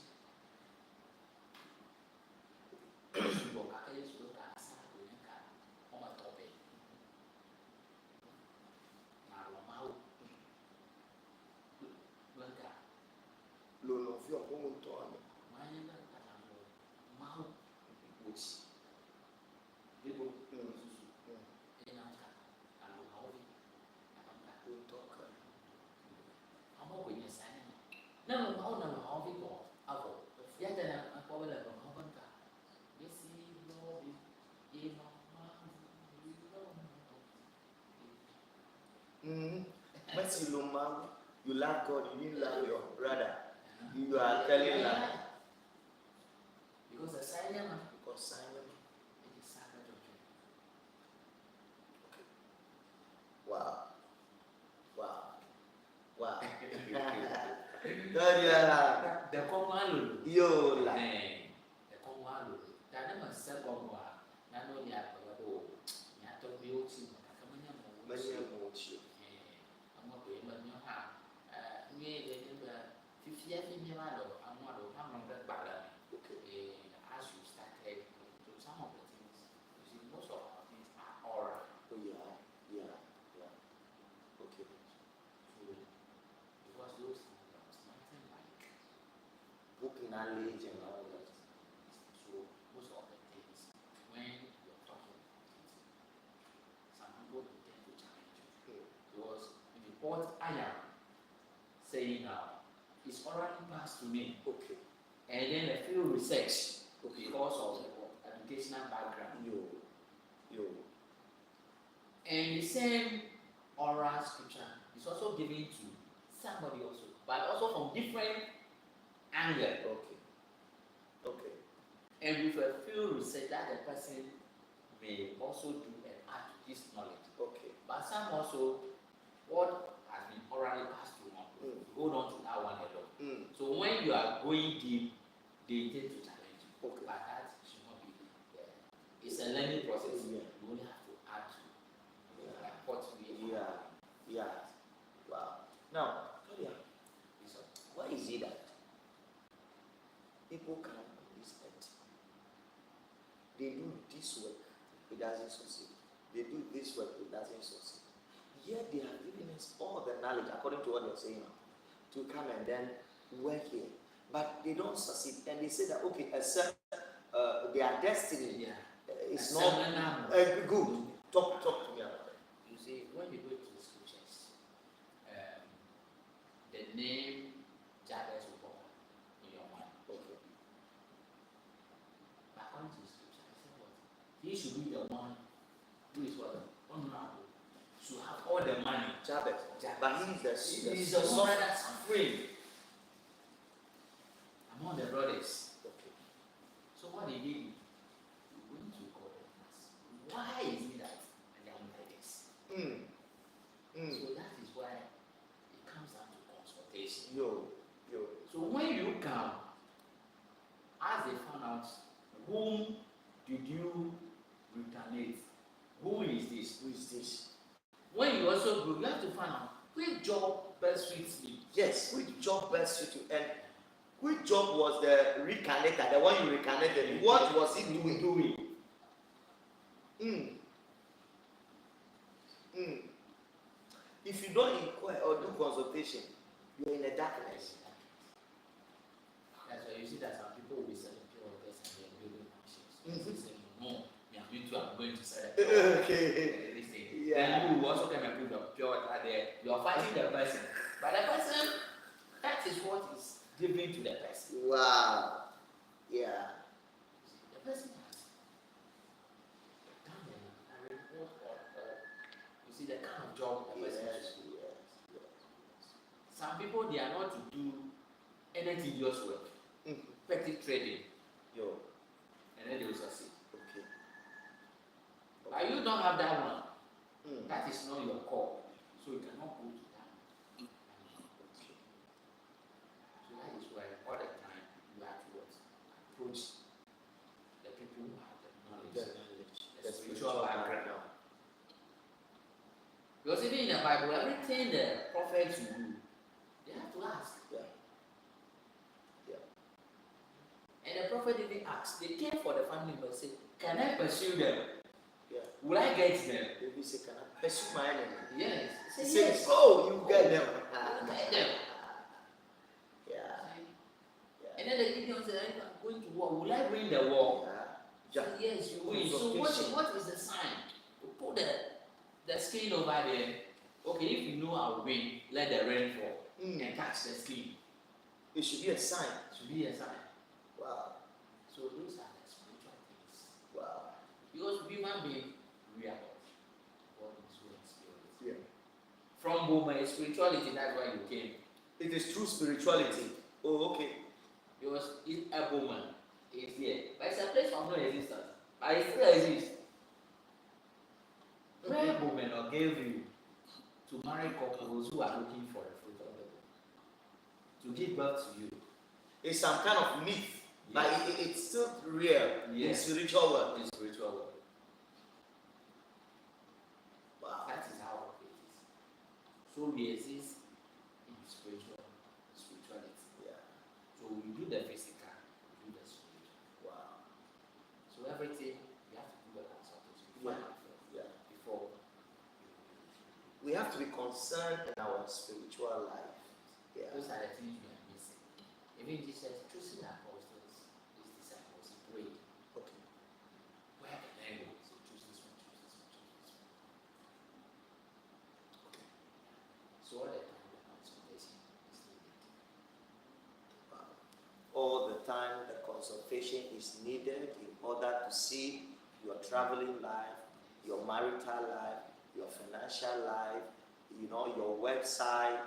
Mercy, Loma, you love God, you didn't love your brother. You are telling lie. Because the silent man. Because silent. It is sacred doctrine. Okay. Wow. Wow. Wow. The command. Yo, la. The command. That never said one more. Not only I forgot. You have to be open. Many emotions. I'm not going to have. Me, the 50 years in the matter. I'm not that bad. Okay. As you started, so some of the things, you see, most of our things are oral. Oh, yeah. Okay. So, because those things, there was nothing like book knowledge and all that. So, most of the things, when you're talking about it, some people will tend to challenge you. Because if you quote Ayam saying it's orally passed to me. Okay. And then a few research because of the educational background. Yo. And the same oral scripture is also given to somebody also, but also from different angles. Okay. And with a few research that the person may also do and add to his knowledge. Okay. But some also, what has been orally passed to one, hold on to that one alone. So when you are going deep, they tend to challenge you. Okay. But that should not be. It's a learning process. Yeah. You only have to add to what we have. Yeah. Wow. Now, why is it that people come on this earth? They do this work, it doesn't succeed. They do this work, it doesn't succeed. Yet they have given us all the knowledge, according to what they're saying now, to come and then work here. But they don't succeed. And they say that, okay, except their destiny is not good. Talk to me about it. You see, when you go to the scriptures, the name Jabez will pop up in your mind. Okay. But according to the scripture, I said what? He should be the one who is what? Honorable. Should have all the money. Jabez. But he's the one that's suffering among the brothers. Okay. So what they did, we went to God and asked, why is it that I am like this? So that is why it comes down to consultation. Yo. So when you come, as they found out, whom did you reincarnate? Who is this? When you also go, you have to find out which job best suits me. Yes, which job best suits you? And which job was the reincarnator, the one you reincarnated? What was he doing? If you don't inquire or do consultation, you are in the darkness. That's why you see that some people will be selling pure waters and they're building machines. Say, no, I'm going to sell it. Okay. Then you will also come and put the pure water there. You are fighting the person. But the person, that is what is given to the person. Wow. Yeah. The person has done the report of, you see, the kind of job the person has. Yes. Some people, they are not to do any tedious work. Petty trading. And then they will succeed. Okay. But you don't have that one. That is not your core. So you cannot go to that. Okay. So that is why all the time you have to approach the people who have the knowledge, the spiritual background. Because even in the Bible, everything the prophets do, they have to ask. And the prophet didn't ask. They came for the family and said, can I pursue them? Will I get them? They say, can I pursue my enemy? Yes. He says, oh, you get them. You get them. And then the Gideon said, I'm going to war. Will I win the war? So yes, you win. So what is the sign? You put the skin over there. Okay, if you know I'll win, let the rain fall and catch the skin. It should be a sign. It should be a sign. Wow. So those are the spiritual things. Wow. Because human being, we are God is spirit. from Boma, spirituality, that's why you came. It is true spirituality. Oh, okay. Because it's a Boma, it's here. But it's a place of no existence. But it still exists. Where Boma gave you to marry couples who are looking for a fruit of the womb, to give birth to you. It's some kind of myth, yes. But it's still real, yes. In spiritual world. In spiritual world. Wow. That is how it is. So we exist in spirituality. Yeah. So we do the physical, we do the spiritual. Wow. So everything, we have to do the consultation. Before. We have to be concerned in our spiritual life. Yeah. Those are the things we are missing. Even Jesus choosing the apostles, his disciples, he prayed. Okay. Where can I go? So choose this one, choose this one, choose this one. Okay. So all the time the consultation is needed. Wow. All the time the consultation is needed in order to see your traveling life, your marital life, your financial life, your website,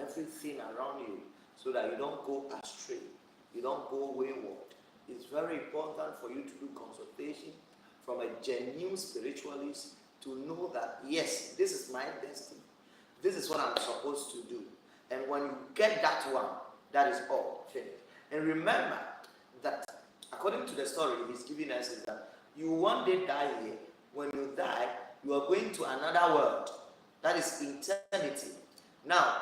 everything around you, so that you don't go astray, you don't go wayward. It's very important for you to do consultation from a genuine spiritualist to know that, yes, this is my destiny. This is what I'm supposed to do. And when you get that one, that is all finished. And remember that according to the story he's giving us is that you one day die here. When you die, you are going to another world. That is eternity. Now,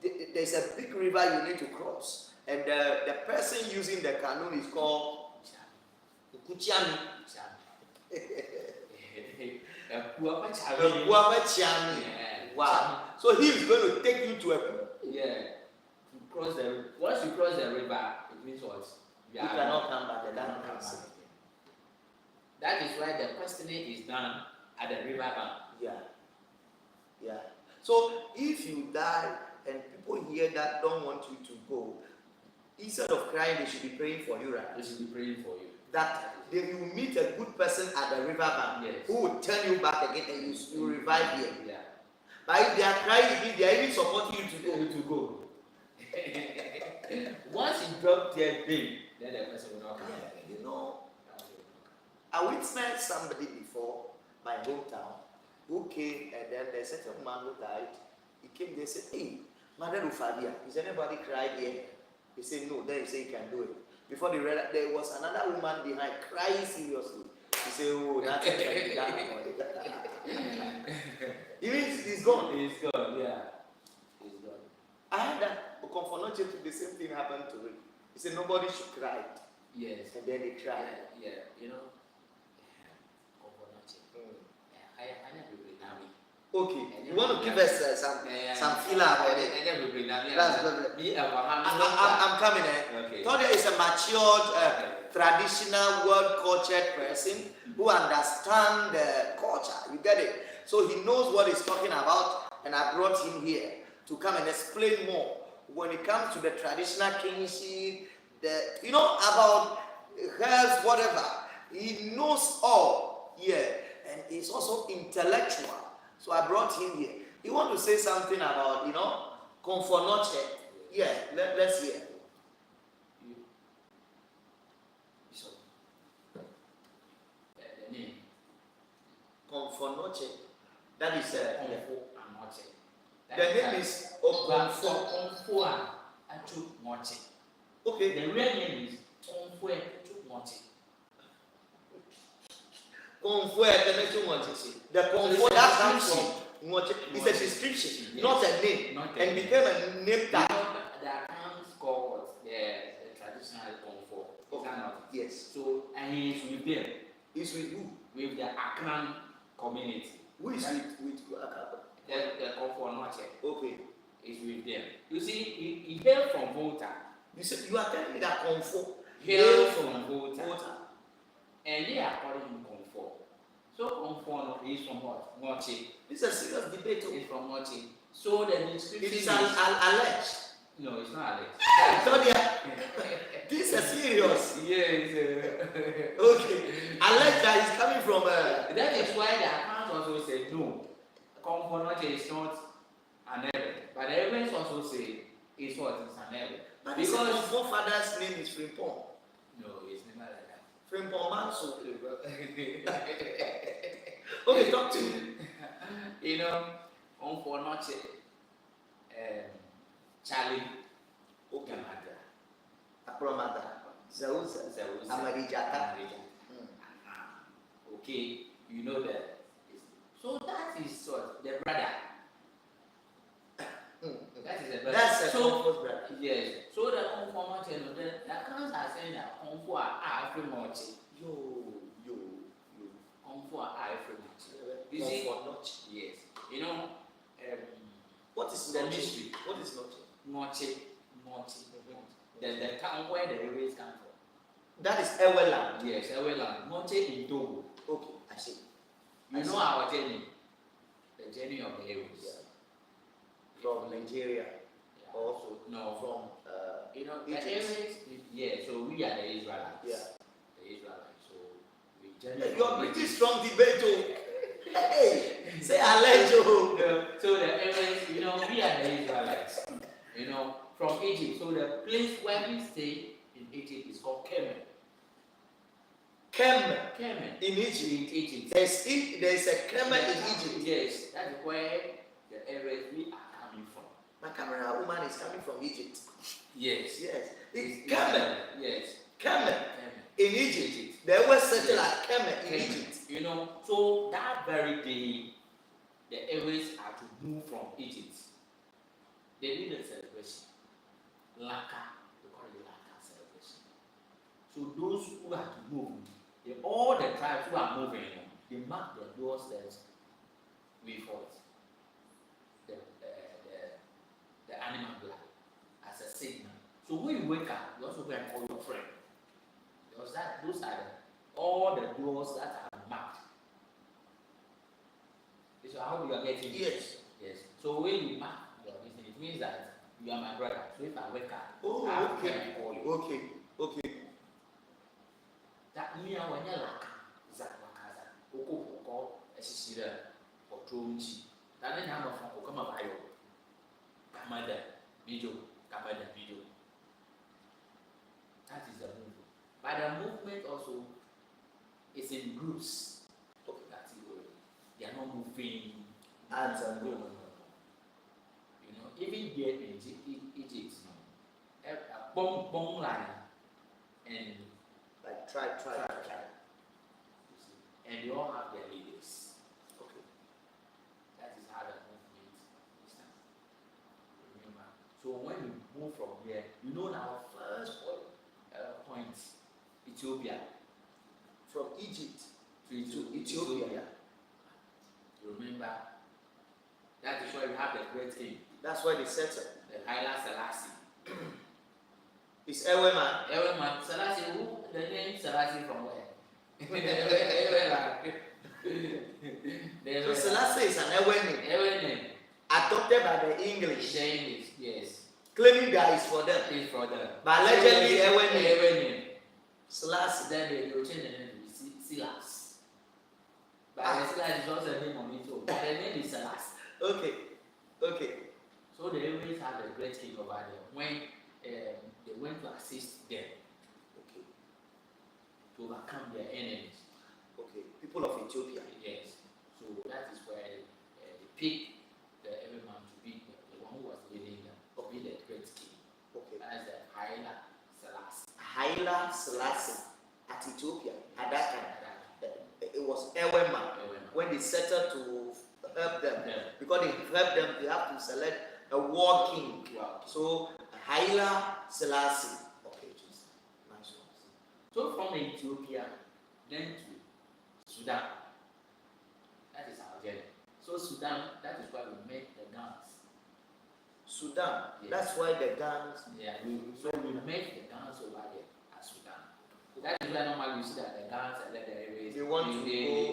there's a big river you need to cross. And the person using the canoe is called Kuchami. Wow. So he is going to take you to a pool. Yeah. Once you cross the river, it means what? You cannot come back. That is why the questioning is done at the river bank. Yeah. So if you die and people hear that don't want you to go, instead of crying, they should be praying for you, right? They should be praying for you. That they will meet a good person at the river bank, yes, who will turn you back again and you revive here. Yeah. But if they are crying, they are even supporting you to go. Once you drop their thing, then the person will not come. I witnessed somebody before my hometown who came, and then there's a certain man who died. He came there and said, "Hey, Mother Ufabia, is anybody cried here?" He said, "No." Then he said he can do it. Before they realized, there was another woman behind crying seriously. He said, "Oh, that's it." Even he's gone. He's gone, yeah. He's gone. I heard that Okonfonoche took the same thing happened to him. He said nobody should cry. Yes. And then they cried. Yeah. Okay, you want to give us some feeler about it? I'm coming. Okay. Todia is a matured, traditional, world-cultured person who understands the culture. You get it? So he knows what he's talking about, and I brought him here to come and explain more when it comes to the traditional kingship, about health, whatever. He knows all, and he's also intellectual. So I brought him here. He want to say something about, comfort noche. Yeah, let's hear. The name. Comfort noche. That is the name is Comfort. Okay. The real name is Comfort Noche. The comfort that comes from Moche is a description, yes, not a name, and became a name tag. The accounts called the traditional comfort. Okay. Yes. So, and he is with them. He's with who? With the Akran community. Who is with the comfort Noche. Okay. Is with them. You see, he hailed from Volta. You said you are telling me that comfort hailed from Volta. And they are calling him comfort. So comfort is from what? Noche. This is a serious debate. It's from Noche. So the description it is alleged. No, it's not alleged. This is serious. Yes. Okay. Alleged that is coming from. That is why the account also said no. Comfort Noche is not an airway. But the airways also say it's what? It's an airway. But because his forefather's name is Frimpong. No, it's never like that. Frimpong Manso. Okay, talk to me. You know, on for not Charlie Okamada. Apromada. Zauza. Amarijata. Okay, you know that. So that is what the brother. That is the brother. That's a so brother. Yes. So the conformer channel, the accounts are saying that conform are every much. Yo. Conform are every much. You see? Yes. You know. What is the noche? mystery? What is noche? Noche. The town where the airways come from. That is Eweland. Yes, Eweland. Noche in Togo. Okay, I see. You know our journey. The journey of the airways. Yeah. From Nigeria. Yeah. Also, no. From you know, Egypt. the airways. Yeah. So we are the Israelites. Yeah. The Israelites. So we journey. You are pretty strong debate, oh. Hey, say Alejo. So the airways, you know, we are the Israelites. You know, from Egypt. So the place where we stay in Egypt is called Kemen. Kemen. In Egypt. There's a Kemen in Egypt. Yes, that is where the areas we are coming from. My camera woman is coming from Egypt. Yes. It's Kemen. Yes. Kemen. In Egypt. They were settled at Kemen in Egypt. You know, so that very day, the airways are to move from Egypt. They did a celebration. Laka, they call it Laka celebration. So those who have to move, all the tribes who are moving, they mark their doorsteps with what? The animal blood as a signal. So when you wake up, you also go and call your friend. Because those are all the doors that are marked. So how do you get it? Yes. So when you mark your business, it means that you are my brother. So if I wake up, I have to call you. Okay. That means when you like Zakwakaza, Oko, Esisira, or Trunchi, that then I'm from Okama Bayo, Kamada, video. That is the movement. But the movement also is in groups. Okay, that's it. They are not moving as a group. You know, even here in Egypt, a bomb line and like tribe. And they all have their leaders. Okay. That is how the movement is done. Remember. So when you move from here, you know our first point, Ethiopia. From Egypt to Ethiopia. You remember? That is why we have the great king. That's why they settled. The Haile Selassie. It's Eweman. Selassie, who? The name Selassie from where? So Selassie is an Ewe name. Adopted by the English. Yes. Claiming that it's for them. It's for them. But allegedly Ewe name. Selassie. Then they will change the name to Silas. But Silas is also a name on it too. But the name is Selassie. Okay. So they always have a great king over there. When they went to assist them, to overcome their enemies. Okay, people of Ethiopia. Yes. So that is where they pick every man to be the one who was leading them, to be the great king. Okay. That is the Haile Selassie. Haile Selassie at Ethiopia at that time. It was Eweman when they settled to help them. Because they help them, they have to select a war king. Wow. So Haile Selassie. Okay, just nice one. So from Ethiopia, then to Sudan. That is our journey. So Sudan, that is why we make the guns. Sudan. Yes. That's why the guns. Yeah. So we make the guns over there at Sudan. That is why normally you see that the guns and the areas. They want to go.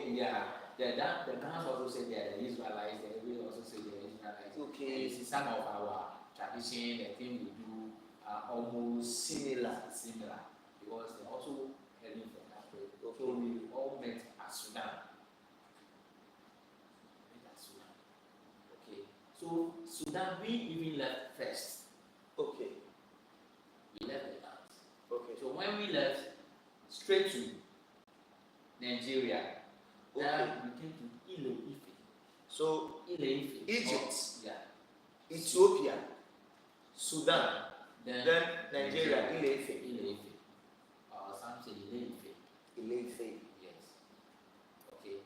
Yeah. The guns also say they are the Israelites. The areas also say they are Israelites. Okay. And you see some of our tradition, the thing we do are almost Similar. Because they're also heading from that way. Okay. So we all met at Sudan. Okay. So Sudan, we even left first. Okay. We left the dance. Okay. So when we left, straight to Nigeria, then we came to Ile-Ife. So Ile-Ife. Egypt, Yeah. Ethiopia, Sudan, then Nigeria, Ile-Ife. Ile-Ife. Or some say Ile-Ife. Ile-Ife. Yes. Okay.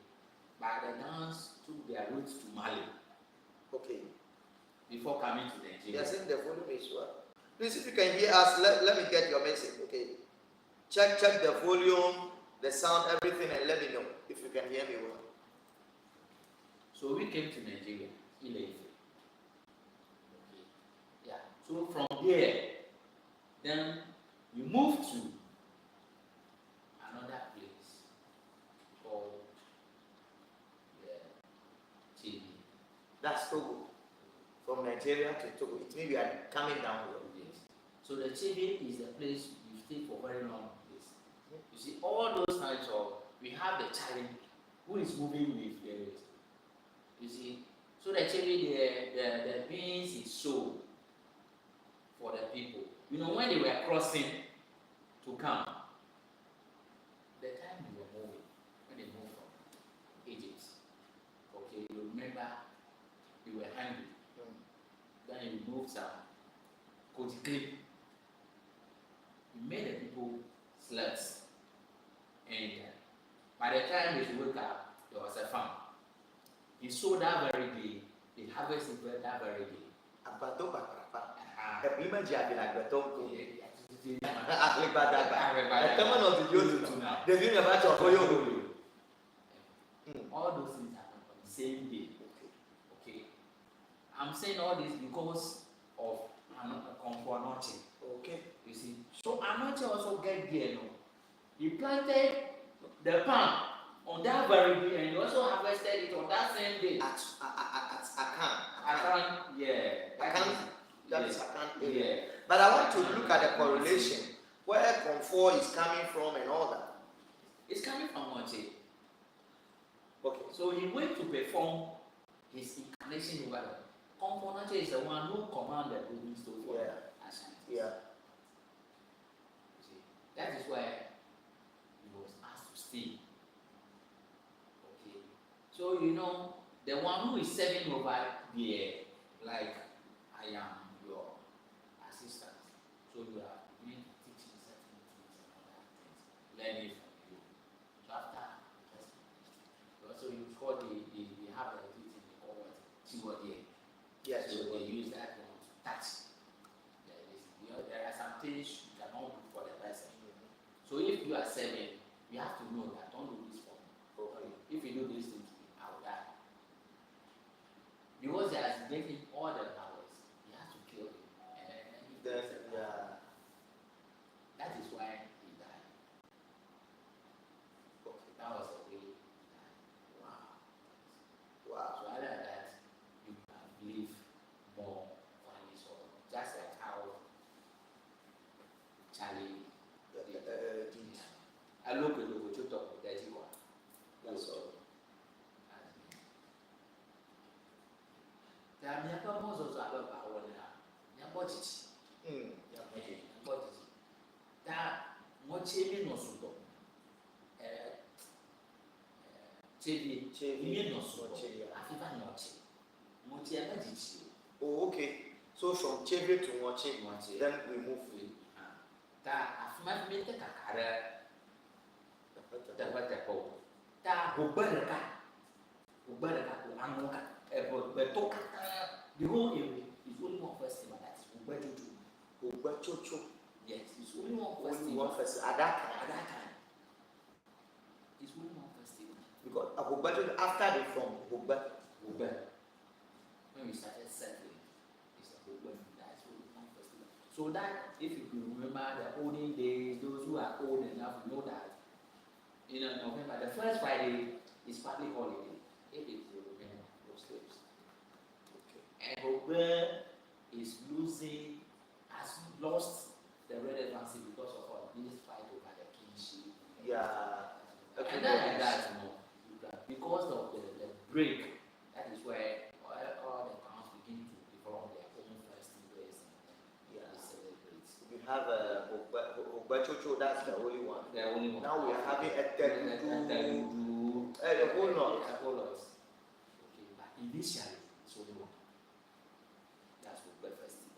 But the dance took their roots to Mali. Okay. Before coming to Nigeria. They are saying the volume is well. Please, if you can hear us, let me get your message. Okay. Check the volume, the sound, everything, and let me know if you can hear me well. So we came to Nigeria, Ile-Ife. Okay. Yeah. So from there, then we moved to another place called Chibi. That's Togo. From Nigeria to Togo. It means we are coming down here. Yes. So the Chibi is the place you stay for very long days. You see, all those times we have the challenge who is moving with the rest. You see, so the Chibi, the beans is sold for the people. You know, when they were crossing to come, the time they were moving, when they moved from Egypt, okay, you remember they were hungry. Then you moved some Kotikli. You made the people sluts. And by the time they wake up, there was a farm. He sold that very day, they harvested that very day. All those things happen on the same day. Okay. I'm saying all this because of Consultation. Okay. You see. So Anoche also get there. No? He planted the palm on that very day and he also harvested it on that same day. At Akan, yeah. That is Akan area. Yeah. But I want to look at the correlation where comfort is coming from and all that. It's coming from Moche. Okay. So he went to perform his incarnation over there. Consultation is the one who commanded the building store for Ashanti. Yeah. See, that is why he was asked to stay. Okay. So you know, the one who is serving over there, like I am your assistant. So you are doing teaching certain things and other things, learning from you. So after also you call they have a teaching they call what? Chiwodie. Yes. So they use that one to touch. There are some things you cannot do for the person. So if you are serving, you have to know that don't do this for me. Okay. If you do these things, I will die. Because he has getting all the powers, he has to kill him. And then that is why he died. Okay. That was the way he died. Wow. So other than that, you can believe more on his own. Just like how Charlie did. I look at the photo of that one. That's all. There are many most also about power now. That much no sudo. Chevi no sudo. Afiba no che. Much emergency. Oh, okay. So from Chevy to Mochi, then we move. That Afma made the Kakara. The Waterpo. That Uberka. Amoka. Betoka. The whole area is only one festival. That is Uberchocho. Yes, it's only one festival. Only one festival. At that time. It's only one festival. Because after they from Uber. When we started settling, it's a Uber. That's only one festival. So that, if you remember the olden days, those who are old enough know that in November, the first Friday is public holiday. If it is November, Muslims. Okay. And Uber is has lost the relevancy because of all this fight over the kingship. Yeah. Okay. And then that, because of the break, that is where all the towns True, that's the only one. The only one. Now we are having a the whole lot. A whole lot. Okay, but initially it's only one. That's what the first thing.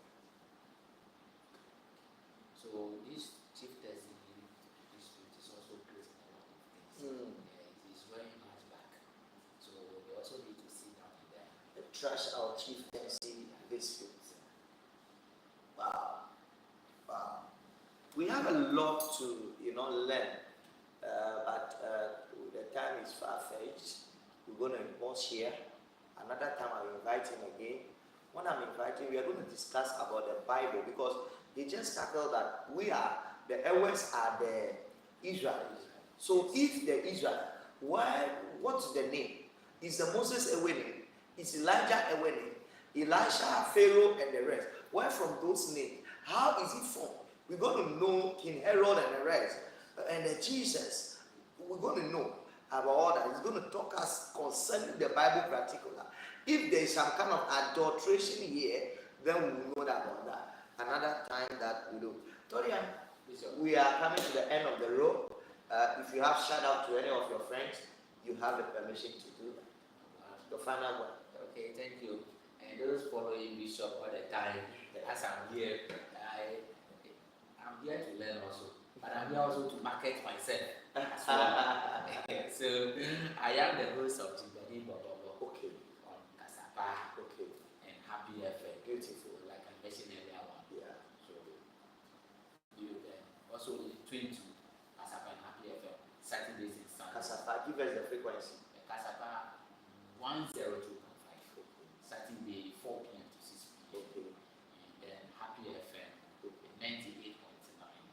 So this chief destiny dispute is also creating a lot of things. It is very much back. So they also need to sit down with them. Trash our chieftaincy dispute. Wow. We have a lot to learn, but the time is far-fetched. We're going to pause here. Another time I'll invite him again. When I'm inviting, we are going to discuss about the Bible, because he just tackled that the Ewes are the Israelites. So if the Israel, what's the name? Is the Moses Ewe name? Is Elijah Ewe name? Elisha, Pharaoh, and the rest. Where from those names? How is it formed? We're going to know King Herod and the rest. And Jesus, we're going to know about all that. He's going to talk us concerning the Bible particular. If there is some kind of adulteration here, then we will know about that. Another time that we do. Torian, we are coming to the end of the road. If you have shout out to any of your friends, you have the permission to do that. The final one. Okay, thank you. And those following Bishop all the time, as I'm here, I'm here to learn also, but I'm here also to market myself as well. So I am the host of Jibani Bobo. Okay. On Kasapa. Okay. And Happy FM. Beautiful. Like I mentioned earlier on. Yeah. So you can also twin to Kasapa and Happy FM Saturdays and Sundays. Kasapa, give us the frequency. Kasapa 102.5. Saturday 4 p.m. to 6 p.m. Okay. And then Happy FM 98.9.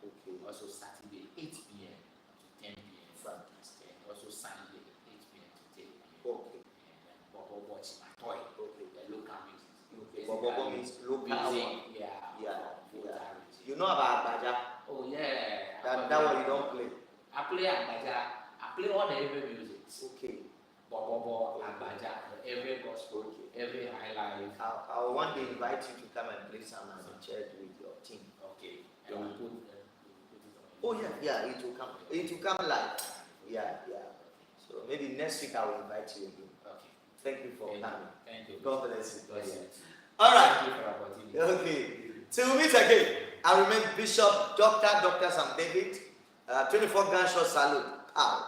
Okay. Also Saturday 8 p.m. to 10 p.m. Fantastic. And also Sunday 8 p.m. to 10 p.m. Okay. And then Bobo watch my toy. Okay. The local music. Okay. Bobo means local music. Yeah. Yeah. You know about Baja? Oh yeah. That one you don't play. I play Agbaja. I play all the every music. Okay. Bobo, Agbaja, every gospel, every high life. I'll one day invite you to come and play some as a church with your team. Okay. And we put it on. Oh yeah, it will come. It will come live. Yeah. So maybe next week I will invite you again. Okay. Thank you for coming. Thank you. God bless you. Bless you. All right. Thank you for the opportunity. Okay. Till we meet again. I remain Bishop Dr. Sam David. 24 gunshot salute. Out.